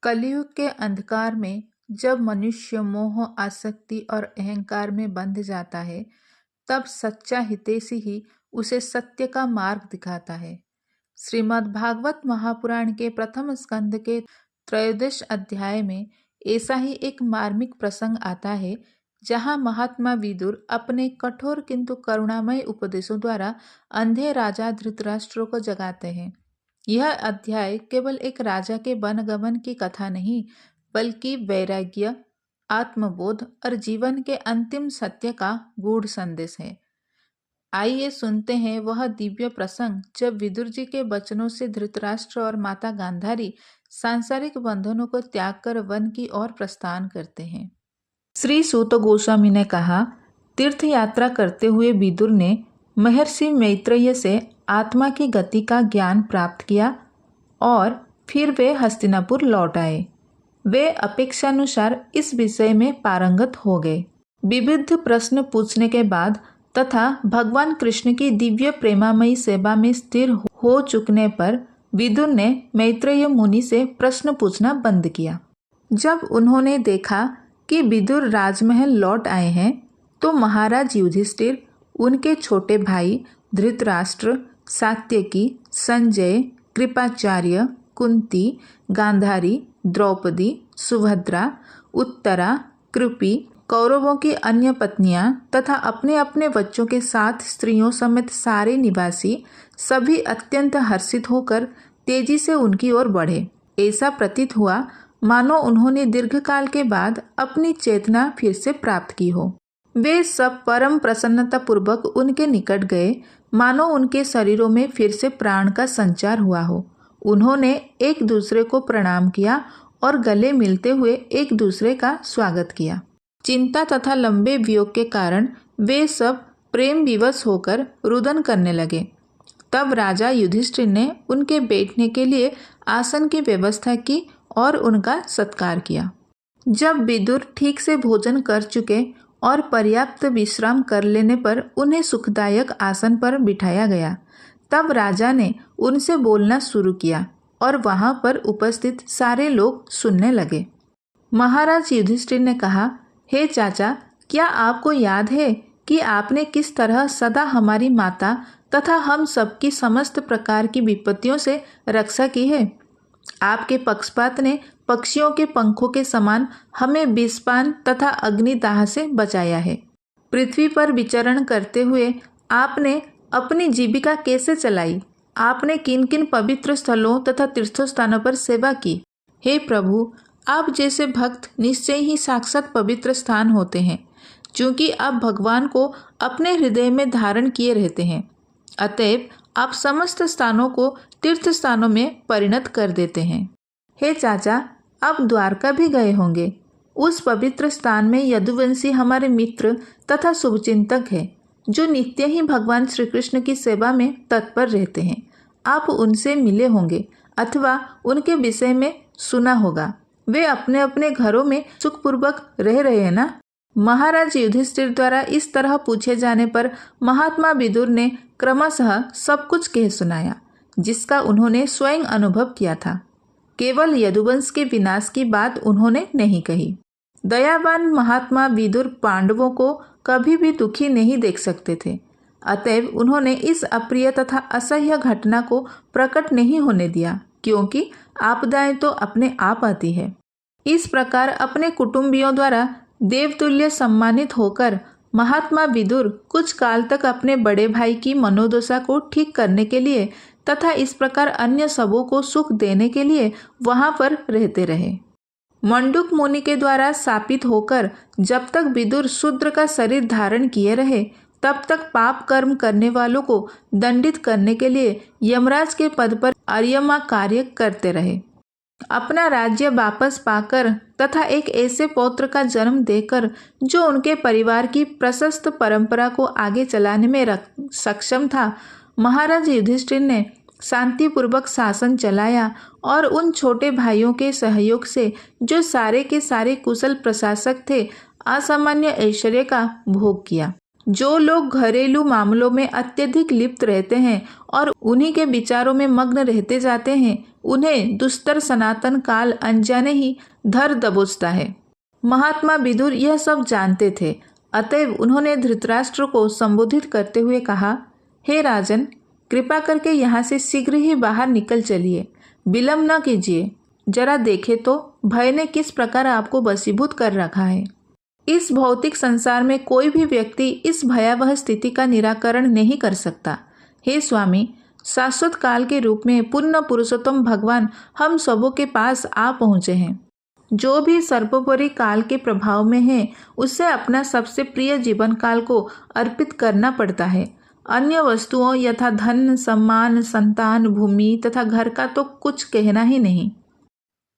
कलयुग के अंधकार में जब मनुष्य मोह, आसक्ति और अहंकार में बंध जाता है, तब सच्चा हितैषी ही उसे सत्य का मार्ग दिखाता है। श्रीमद् भागवत महापुराण के प्रथम स्कंद के त्रयोदश अध्याय में ऐसा ही एक मार्मिक प्रसंग आता है, जहाँ महात्मा विदुर अपने कठोर किंतु करुणामय उपदेशों द्वारा अंधे राजा धृतराष्ट्र को जगाते हैं। यह अध्याय केवल एक राजा के वनगमन की कथा नहीं, बल्कि वैराग्य, आत्मबोध और जीवन के अंतिम सत्य का गूढ़ संदेश है। आइए सुनते हैं वह दिव्य प्रसंग जब विदुर जी के वचनों से धृतराष्ट्र और माता गांधारी सांसारिक बंधनों को त्याग कर वन की ओर प्रस्थान करते हैं। श्री सूत गोस्वामी ने कहा, तीर्थ यात्रा करते हुए विदुर ने महर्षि मैत्रेय से आत्मा की गति का ज्ञान प्राप्त किया और फिर वे हस्तिनापुर लौट आए। वे अपेक्षानुसार इस विषय में पारंगत हो गए। विविध प्रश्न पूछने के बाद तथा भगवान कृष्ण की दिव्य प्रेमामयी सेवा में स्थिर हो चुकने पर विदुर ने मैत्रेय मुनि से प्रश्न पूछना बंद किया। जब उन्होंने देखा कि विदुर राजमहल लौट आए हैं, तो महाराज युधिष्ठिर, उनके छोटे भाई धृतराष्ट्र, सात्यकी, संजय, कृपाचार्य, कुंती, गांधारी, द्रौपदी, सुभद्रा, उत्तरा, कृपि, कौरवों की अन्य पत्नियां तथा अपने अपने बच्चों के साथ स्त्रियों समेत सारे निवासी सभी अत्यंत हर्षित होकर तेजी से उनकी ओर बढ़े। ऐसा प्रतीत हुआ मानो उन्होंने दीर्घकाल के बाद अपनी चेतना फिर से प्राप्त की हो। वे सब परम प्रसन्नता पूर्वक उनके निकट गए, मानो उनके शरीरों में फिर से प्राण का संचार हुआ हो। उन्होंने एक दूसरे को प्रणाम किया और गले मिलते हुए एक दूसरे का स्वागत किया। चिंता तथा लंबे वियोग के कारण वे सब प्रेम विवश होकर रुदन करने लगे। तब राजा युधिष्ठिर ने उनके बैठने के लिए आसन की व्यवस्था की और उनका सत्कार किया। जब विदुर ठीक से भोजन कर चुके और पर्याप्त विश्राम कर लेने पर उन्हें सुखदायक आसन पर बिठाया गया, तब राजा ने उनसे बोलना शुरू किया और वहां पर उपस्थित सारे लोग सुनने लगे। महाराज युधिष्ठिर ने कहा, हे चाचा, क्या आपको याद है कि आपने किस तरह सदा हमारी माता तथा हम सबकी समस्त प्रकार की विपत्तियों से रक्षा की है? आपके पक्षपात ने पक्षियों के पंखों के समान हमें विषपान तथा अग्निदाह से बचाया है। पृथ्वी पर विचरण करते हुए आपने अपनी जीविका कैसे चलाई? आपने किन किन पवित्र स्थलों तथा तीर्थस्थानों पर सेवा की? हे प्रभु, आप जैसे भक्त निश्चय ही साक्षात पवित्र स्थान होते हैं, क्योंकि आप भगवान को अपने हृदय में धारण किए रहते हैं। अतएव आप समस्त स्थानों को तीर्थ स्थानों में परिणत कर देते हैं। हे चाचा, आप द्वारका भी गए होंगे। उस पवित्र स्थान में यदुवंशी हमारे मित्र तथा शुभचिंतक है, जो नित्य ही भगवान श्री कृष्ण की सेवा में तत्पर रहते हैं। आप उनसे मिले होंगे अथवा उनके विषय में सुना होगा। वे अपने अपने घरों में सुखपूर्वक रह रहे हैं ना? महाराज युधिष्ठिर द्वारा इस तरह पूछे जाने पर महात्मा विदुर ने क्रमशः सब कुछ कह सुनाया, जिसका उन्होंने स्वयं अनुभव किया था। केवल यदुवंश के विनाश की बात उन्होंने नहीं कही। दयावान महात्मा विदुर पांडवों को कभी भी दुखी नहीं देख सकते थे। अतएव उन्होंने इस अप्रिय तथा असह्य घटना को प्रकट नहीं होने दिया, क्योंकि आपदाएं तो अपने आप आती है। इस प्रकार अपने कुटुंबियों द्वारा देवतुल्य सम्मानित होकर महात्मा विदुर कुछ काल तक अपने बड़े भाई की मनोदशा को ठीक करने के लिए तथा इस प्रकार अन्य सबों को सुख देने के लिए वहां पर रहते रहे। मंडूक मुनि के द्वारा शापित होकर जब तक विदुर शूद्र का शरीर धारण किए रहे, तब तक पाप कर्म करने वालों को दंडित करने के लिए यमराज के पद पर अर्यमा कार्य करते रहे। अपना राज्य वापस पाकर तथा एक ऐसे पौत्र का जन्म देकर जो उनके परिवार की प्रशस्त परंपरा को आगे चलाने में सक्षम था, महाराज युधिष्ठिर ने शांतिपूर्वक शासन चलाया और उन छोटे भाइयों के सहयोग से, जो सारे के सारे कुशल प्रशासक थे, असामान्य ऐश्वर्य का भोग किया। जो लोग घरेलू मामलों में अत्यधिक लिप्त रहते हैं और उन्हीं के विचारों में मग्न रहते जाते हैं, उन्हें दुस्तर सनातन काल अनजाने ही धर दबोचता है। महात्मा विदुर यह सब जानते थे, अतएव उन्होंने धृतराष्ट्र को संबोधित करते हुए कहा, हे राजन, कृपा करके यहाँ से शीघ्र ही बाहर निकल चलिए, विलंब न कीजिए। जरा देखे तो भय ने किस प्रकार आपको वशीभूत कर रखा है। इस भौतिक संसार में कोई भी व्यक्ति इस भयावह स्थिति का निराकरण नहीं कर सकता। हे स्वामी, शाश्वत काल के रूप में पूर्ण पुरुषोत्तम भगवान हम सबों के पास आ पहुँचे हैं। जो भी सर्वोपरि काल के प्रभाव में है, उसे अपना सबसे प्रिय जीवन काल को अर्पित करना पड़ता है। अन्य वस्तुओं यथा धन, सम्मान, संतान, भूमि तथा घर का तो कुछ कहना ही नहीं।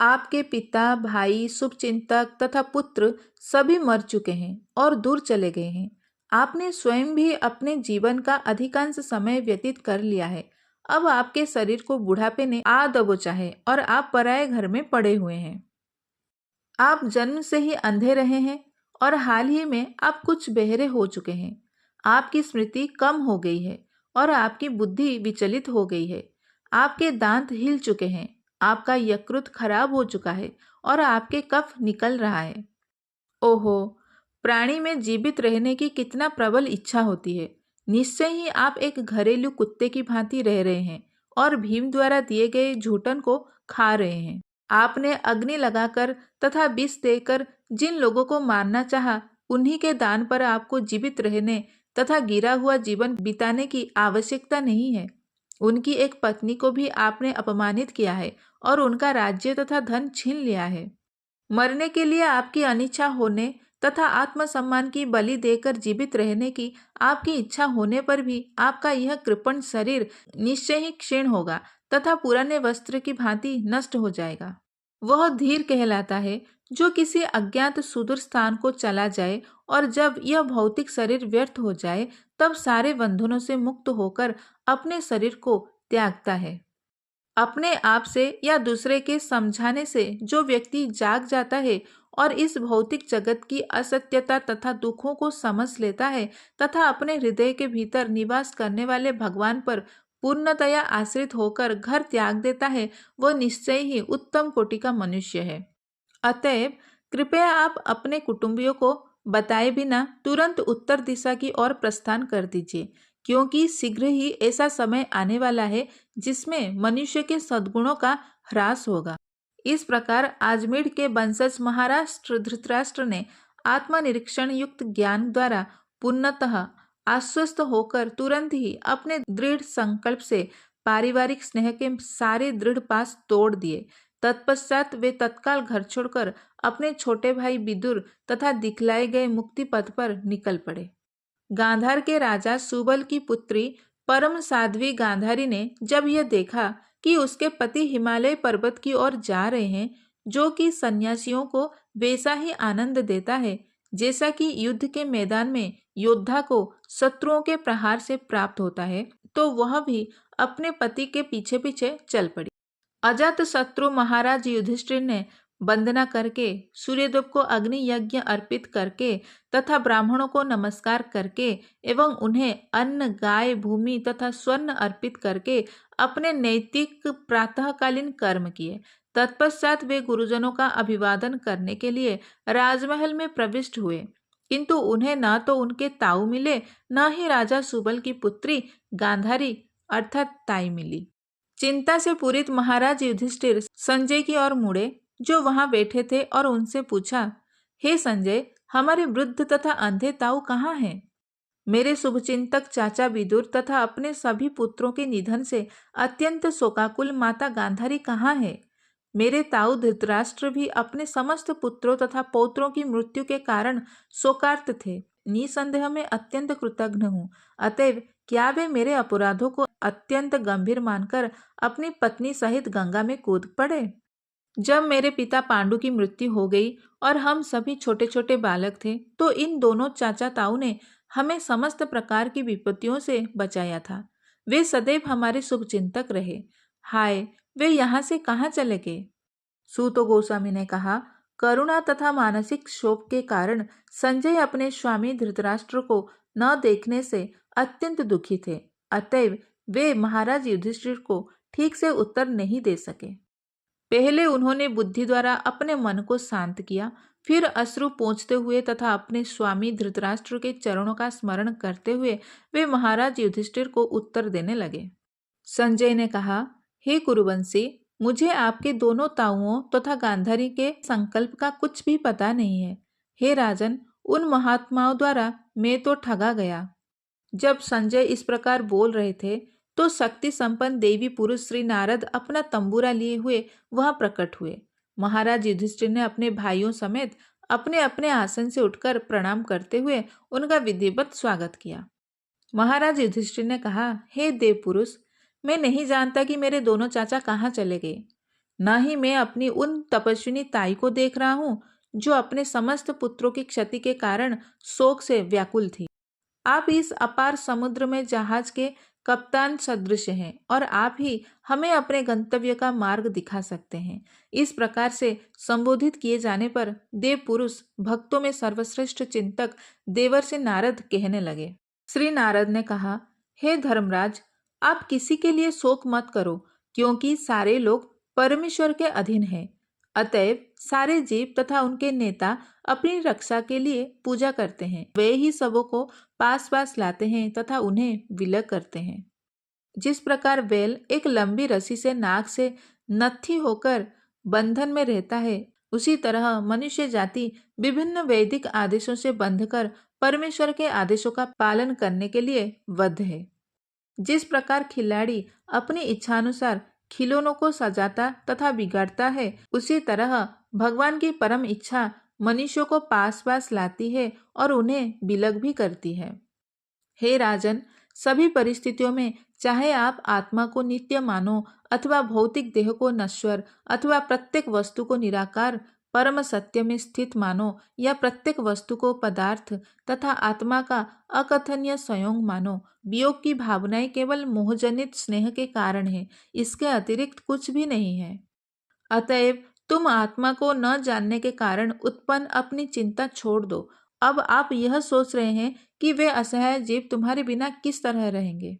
आपके पिता, भाई, शुभचिंतक तथा पुत्र सभी मर चुके हैं और दूर चले गए हैं। आपने स्वयं भी अपने जीवन का अधिकांश समय व्यतीत कर लिया है। अब आपके शरीर को बुढ़ापे ने आ दबोचा है और आप पराये घर में पड़े हुए हैं। आप जन्म से ही अंधे रहे हैं और हाल ही में आप कुछ बहरे हो चुके हैं। आपकी स्मृति कम हो गई है और आपकी बुद्धि विचलित हो गई है। आपके दांत हिल चुके हैं, आपका यकृत खराब हो चुका है और आपके कफ निकल रहा है। ओहो, प्राणी में जीवित रहने की कितना प्रबल इच्छा होती है। निश्चय ही आप एक घरेलू कुत्ते की भांति रह रहे हैं और भीम द्वारा दिए गए झूठन को खा रहे हैं। आपने अग्नि लगाकर तथा विष देकर जिन लोगों को मारना चाहा, उन्हीं के दान पर आपको जीवित रहने तथा गिरा हुआ जीवन बिताने की आवश्यकता नहीं है। उनकी एक पत्नी को भी आपने अपमानित किया है और उनका राज्य तथा धन छीन लिया है। मरने के लिए आपकी अनिच्छा होने तथा आत्मसम्मान की बलि देकर जीवित रहने की आपकी इच्छा होने पर भी आपका यह कृपण शरीर निश्चय ही क्षीण होगा तथा पुराने वस्त्र की भांति नष्ट हो जाएगा। वह धीर कहलाता है जो किसी अज्ञात सुदूर स्थान को चला जाए और जब यह भौतिक शरीर व्यर्थ हो जाए तब सारे बंधनों से मुक्त होकर अपने शरीर को त्यागता है। अपने आप से या दूसरे के समझाने से जो व्यक्ति जाग जाता है और इस भौतिक जगत की असत्यता तथा दुखों को समझ लेता है तथा अपने हृदय के भीतर निवास करने वाले भगवान पर पूर्णतया आश्रित होकर घर त्याग देता है, वह निश्चय ही उत्तम कोटि का मनुष्य है। अतएव कृपया आप अपने कुटुंबियों को बताए बिना तुरंत उत्तर दिशा की ओर प्रस्थान कर दीजिए, क्योंकि शीघ्र ही ऐसा समय आने वाला है जिसमें मनुष्य के सद्गुणों का ह्रास होगा। इस प्रकार आजमीढ़ के वंशज महाराष्ट्र धृतराष्ट्र ने आत्मनिरीक्षण युक्त ज्ञान द्वारा पूर्णतः आश्वस्त होकर तुरंत ही अपने दृढ़ संकल्प से पारिवारिक स्नेह के सारे दृढ़ पास तोड़ दिए। तत्पश्चात वे तत्काल घर छोड़कर अपने छोटे भाई विदुर तथा दिखलाए गए मुक्ति पथ पर निकल पड़े। गांधार के राजा सुबल की पुत्री परम साध्वी गांधारी ने जब यह देखा कि उसके पति हिमालय पर्वत की ओर जा रहे हैं, जो कि सन्यासियों को वैसा ही आनंद देता है जैसा कि युद्ध के मैदान में योद्धा को शत्रुओं के प्रहार से प्राप्त होता है, तो वह भी अपने पति के पीछे पीछे चल पड़ी। अजात शत्रु महाराज युधिष्ठिर ने वंदना करके, सूर्यदेव को अग्नि यज्ञ अर्पित करके तथा ब्राह्मणों को नमस्कार करके एवं उन्हें अन्न, गाय, भूमि तथा स्वर्ण अर्पित करके अपने नैतिक प्रातःकालीन कर्म किए। तत्पश्चात वे गुरुजनों का अभिवादन करने के लिए राजमहल में प्रविष्ट हुए, किंतु उन्हें न तो उनके ताऊ मिले, न ही राजा सुबल की पुत्री गांधारी अर्थात ताई मिली। चिंता से पूरित महाराज युधिष्ठिर संजय की ओर मुड़े, जो वहां बैठे थे, और उनसे पूछा, हे संजय, हमारे वृद्ध तथा अंधे ताऊ कहाँ हैं? मेरे शुभचिंतक चाचा विदुर तथा अपने सभी पुत्रों के निधन से अत्यंत शोकाकुल माता गांधारी कहाँ है? मेरे ताऊ धृतराष्ट्र भी अपने समस्त पुत्रों तथा पौत्रों की मृत्यु के कारण शोकार्त थे। निसंदेह में अत्यंत कृतज्ञ हूँ। अतएव क्या वे मेरे अपराधों को अत्यंत गंभीर मानकर अपनी पत्नी सहित गंगा में कूद पड़े? जब मेरे पिता पांडु की मृत्यु हो गई और हम सभी छोटे छोटे बालक थे, तो इन दोनों चाचा ताऊ ने हमें समस्त प्रकार की विपत्तियों से बचाया था। वे सदैव हमारे शुभचिंतक रहे। हाय, वे यहाँ से कहाँ चले गए? सूत गोस्वामी ने कहा, करुणा तथा मानसिक शोक के कारण संजय अपने स्वामी धृतराष्ट्र को न देखने से अत्यंत दुखी थे। अतएव वे महाराज युधिष्ठिर को ठीक से उत्तर नहीं दे सके। पहले उन्होंने बुद्धि द्वारा अपने मन को शांत किया, फिर अश्रु पोंछते हुए तथा अपने स्वामी धृतराष्ट्र के चरणों का स्मरण करते हुए वे महाराज युधिष्ठिर को उत्तर देने लगे। संजय ने कहा, हे कुरुवंशी, मुझे आपके दोनों ताऊओं तथा गांधारी के संकल्प का कुछ भी पता नहीं है। हे राजन, उन महात्माओं द्वारा मैं तो ठगा गया। जब संजय इस प्रकार बोल रहे थे तो शक्ति संपन्न देवी पुरुष श्री नारद अपना तंबूरा लिए हुए वहां प्रकट हुए। महाराज युधिष्ठिर ने अपने भाइयों समेत अपने अपने आसन से उठकर प्रणाम करते हुए उनका विधिवत स्वागत किया। महाराज युधिष्ठिर ने कहा, हे देव पुरुष, मैं नहीं जानता कि मेरे दोनों चाचा कहाँ चले गए। न ही मैं अपनी उन तपस्विनी ताई को देख रहा हूँ जो अपने समस्त पुत्रों की क्षति के कारण शोक से व्याकुल थी। आप इस अपार समुद्र में जहाज के कप्तान सदृश हैं और आप ही हमें अपने गंतव्य का मार्ग दिखा सकते हैं। इस प्रकार से संबोधित किए जाने पर देव पुरुष भक्तों में सर्वश्रेष्ठ चिंतक देवर्षि नारद कहने लगे। श्री नारद ने कहा, हे धर्मराज, आप किसी के लिए शोक मत करो, क्योंकि सारे लोग परमेश्वर के अधीन हैं। अतएव सारे जीव तथा उनके नेता अपनी रक्षा के लिए पूजा करते हैं। वे ही सबों को पास पास लाते हैं तथा उन्हें विलय करते हैं। जिस प्रकार बैल एक लंबी रस्सी से नाक से नत्थी होकर बंधन में रहता है, उसी तरह मनुष्य जाति विभिन्न वैदिक आदेशों से बंधकर परमेश्वर के आदेशों का पालन करने के लिए बद्ध है। जिस प्रकार खिलाड़ी अपनी इच्छानुसार खिलौनों को सजाता तथा बिगाड़ता है, उसी तरह भगवान की परम इच्छा मनुष्यों को पास पास लाती है और उन्हें विलग भी करती है। हे राजन, सभी परिस्थितियों में चाहे आप आत्मा को नित्य मानो अथवा भौतिक देह को नश्वर अथवा प्रत्येक वस्तु को निराकार परम सत्य में स्थित मानो या प्रत्येक वस्तु को पदार्थ तथा आत्मा का अकथनीय संयोग मानो, वियोग की भावनाएं केवल मोहजनित स्नेह के कारण है, इसके अतिरिक्त कुछ भी नहीं है। अतएव तुम आत्मा को न जानने के कारण उत्पन्न अपनी चिंता छोड़ दो। अब आप यह सोच रहे हैं कि वे असहाय जीव तुम्हारे बिना किस तरह रहेंगे।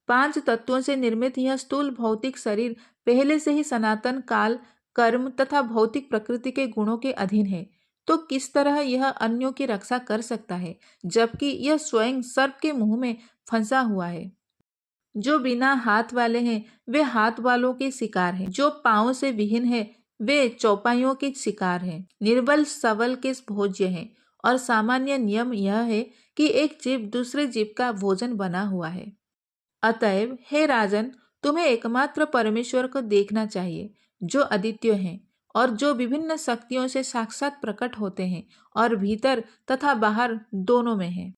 5 तत्वों से निर्मित यह स्थूल भौतिक शरीर पहले से ही सनातन काल, कर्म तथा भौतिक प्रकृति के गुणों के अधीन है, तो किस तरह यह अन्यों की रक्षा कर सकता है, जबकि यह स्वयं सर्प के मुंह में फंसा हुआ है। जो बिना हाथ वाले हैं वे हाथ वालों के शिकार हैं, जो पांव से विहीन है वे चौपाइयों के शिकार हैं, निर्बल सबल के भोज्य हैं। और सामान्य नियम यह है कि एक जीव दूसरे जीव का भोजन बना हुआ है। अतएव हे राजन, तुम्हें एकमात्र परमेश्वर को देखना चाहिए, जो अद्वितीय हैं और जो विभिन्न शक्तियों से साक्षात प्रकट होते हैं और भीतर तथा बाहर दोनों में हैं।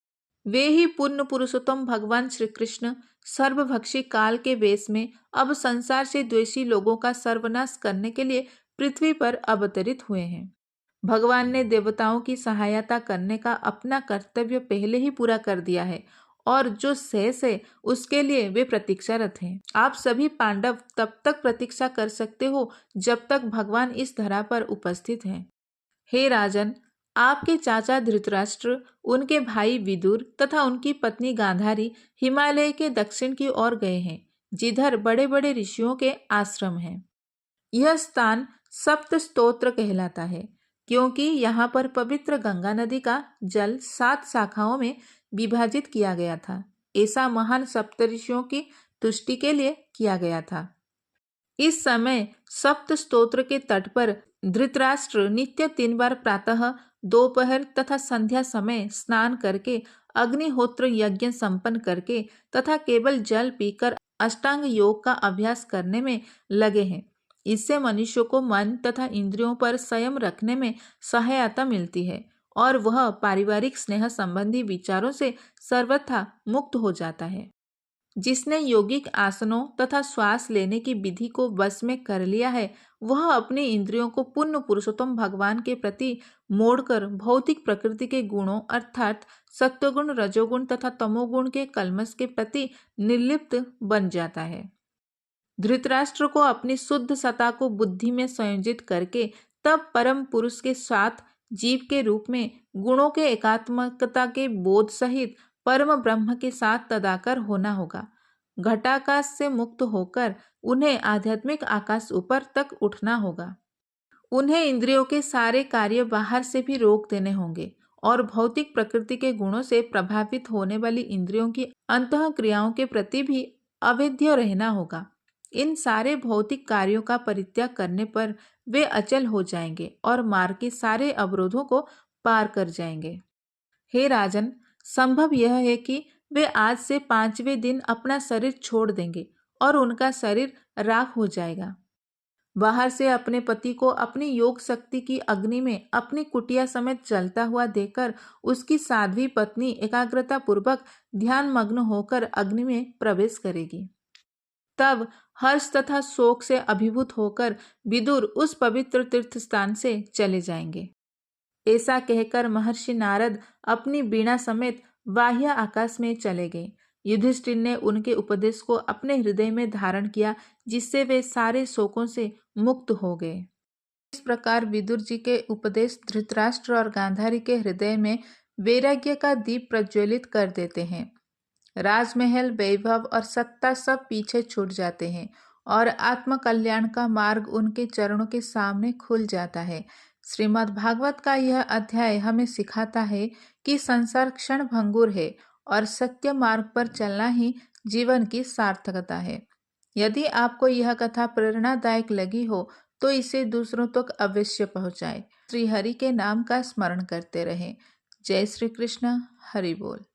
वे ही पूर्ण पुरुषोत्तम भगवान श्री कृष्ण सर्वभक्षी काल के वेश में अब संसार से द्वेषी लोगों का सर्वनाश करने के लिए पृथ्वी पर अवतरित हुए हैं। भगवान ने देवताओं की सहायता करने का अपना कर्तव्य पहले ही पूरा कर दिया है और जो शेष है उसके लिए वे प्रतीक्षारत हैं। आप सभी पांडव तब तक प्रतीक्षा कर सकते हो जब तक भगवान इस धरा पर उपस्थित हैं। हे राजन, आपके चाचा धृतराष्ट्र, उनके भाई विदुर तथा उनकी पत्नी गांधारी हिमालय के दक्षिण की ओर गए हैं, जिधर बड़े बड़े ऋषियों के आश्रम हैं। यह स्थान सप्त स्तोत्र कहलाता है, क्योंकि यहाँ पर पवित्र गंगा नदी का जल 7 शाखाओं में विभाजित किया गया था। ऐसा महान सप्तऋषियों की तुष्टि के लिए किया गया था। इस समय सप्त स्तोत्र के तट पर धृतराष्ट्र नित्य 3 बार प्रातः, दोपहर तथा संध्या समय स्नान करके, अग्निहोत्र यज्ञ संपन्न करके तथा केवल जल पीकर अष्टांग योग का अभ्यास करने में लगे हैं। इससे मनुष्य को मन तथा इंद्रियों पर संयम रखने में सहायता मिलती है और वह पारिवारिक स्नेह संबंधी विचारों से सर्वथा मुक्त हो जाता है। जिसने योगिक आसनों तथा श्वास लेने की विधि को वश में कर लिया है, वह अपनी इंद्रियों को पूर्ण पुरुषोत्तम भगवान के प्रति मोड़कर भौतिक प्रकृति के गुणों अर्थात सत्वगुण, रजोगुण तथा तमोगुण के कल्मश के प्रति निर्लिप्त बन जाता है। धृतराष्ट्र को अपनी शुद्ध सत्ता को बुद्धि में संयोजित करके तब परम पुरुष के साथ जीव के रूप में गुणों के एकात्मकता के बोध सहित परम ब्रह्म के साथ तदाकर होना होगा। घटाकाश से मुक्त होकर उन्हें आध्यात्मिक आकाश ऊपर तक उठना होगा। उन्हें इंद्रियों के सारे कार्य बाहर से भी रोक देने होंगे और भौतिक प्रकृति के गुणों से प्रभावित होने वाली इंद्रियों की अंतः क्रियाओं के प्रति भी अवेद्य रहना होगा। इन सारे भौतिक कार्यों का परित्याग करने पर वे अचल हो जाएंगे और मार्ग के सारे अवरोधों को पार कर जाएंगे। हे राजन, संभव यह है कि वे आज से 5वें दिन अपना शरीर छोड़ देंगे और उनका शरीर राख हो जाएगा। बाहर से अपने पति को अपनी योग शक्ति की अग्नि में अपनी कुटिया समेत जलता हुआ देखकर उसकी साध्वी पत्नी एकाग्रता पूर्वक ध्यान मग्न होकर अग्नि में प्रवेश करेगी। तब हर्ष तथा शोक से अभिभूत होकर विदुर उस पवित्र तीर्थ स्थान से चले जाएंगे। ऐसा कहकर महर्षि नारद अपनी वीणा समेत बाह्य आकाश में चले गए। युधिष्ठिर ने उनके उपदेश को अपने हृदय में धारण किया, जिससे वे सारे शोकों से मुक्त हो गए। इस प्रकार विदुर जी के उपदेश धृतराष्ट्र और गांधारी के हृदय में वैराग्य का दीप प्रज्वलित कर देते हैं। राजमहल, वैभव और सत्ता सब पीछे छूट जाते हैं और आत्म कल्याण का मार्ग उनके चरणों के सामने खुल जाता है। श्रीमद् भागवत का यह अध्याय हमें सिखाता है कि संसार क्षण भंगुर है और सत्य मार्ग पर चलना ही जीवन की सार्थकता है। यदि आपको यह कथा प्रेरणादायक लगी हो तो इसे दूसरों तक अवश्य पहुंचाएं। श्री हरि के नाम का स्मरण करते रहें। जय श्री कृष्ण। हरि बोल।